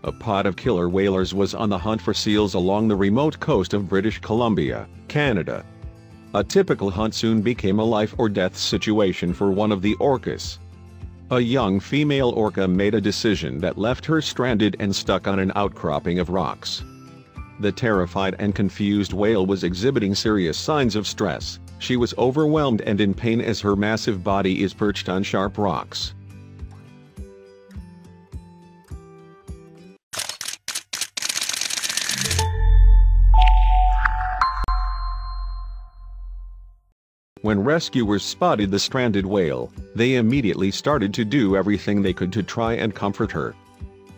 A pod of killer whalers was on the hunt for seals along the remote coast of British Columbia, Canada. A typical hunt soon became a life-or-death situation for one of the orcas. A young female orca made a decision that left her stranded and stuck on an outcropping of rocks. The terrified and confused whale was exhibiting serious signs of stress. She was overwhelmed and in pain as her massive body is perched on sharp rocks. When rescuers spotted the stranded whale, they immediately started to do everything they could to try and comfort her.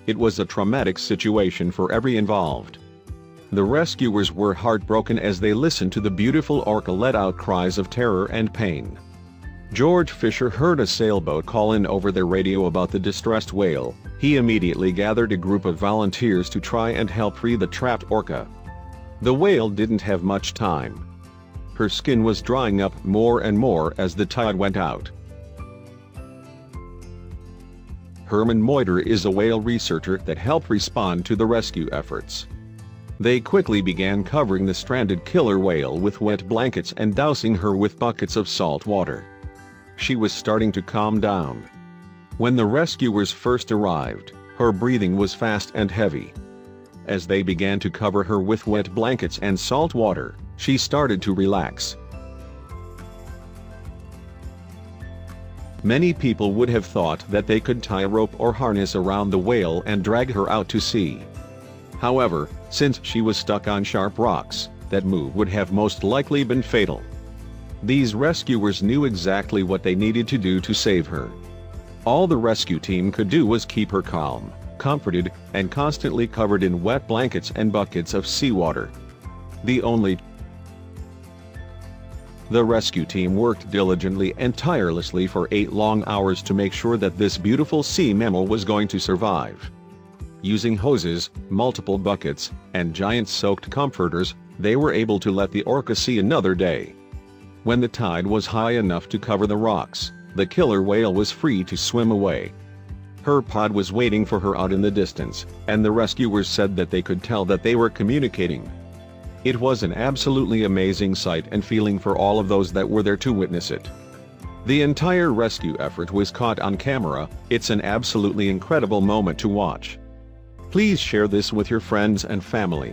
It was a traumatic situation for every involved. The rescuers were heartbroken as they listened to the beautiful orca let out cries of terror and pain. George Fisher heard a sailboat call in over the radio about the distressed whale. He immediately gathered a group of volunteers to try and help free the trapped orca. The whale didn't have much time. Her skin was drying up more and more as the tide went out. Herman Moiter is a whale researcher that helped respond to the rescue efforts. They quickly began covering the stranded killer whale with wet blankets and dousing her with buckets of salt water. She was starting to calm down. When the rescuers first arrived, her breathing was fast and heavy. As they began to cover her with wet blankets and salt water, she started to relax. Many people would have thought that they could tie a rope or harness around the whale and drag her out to sea. However, since she was stuck on sharp rocks, that move would have most likely been fatal. These rescuers knew exactly what they needed to do to save her. All the rescue team could do was keep her calm, comforted, and constantly covered in wet blankets and buckets of seawater. The rescue team worked diligently and tirelessly for 8 long hours to make sure that this beautiful sea mammal was going to survive. Using hoses, multiple buckets, and giant soaked comforters, they were able to let the orca see another day. When the tide was high enough to cover the rocks, the killer whale was free to swim away. Her pod was waiting for her out in the distance, and the rescuers said that they could tell that they were communicating. It was an absolutely amazing sight and feeling for all of those that were there to witness it. The entire rescue effort was caught on camera. It's an absolutely incredible moment to watch. Please share this with your friends and family.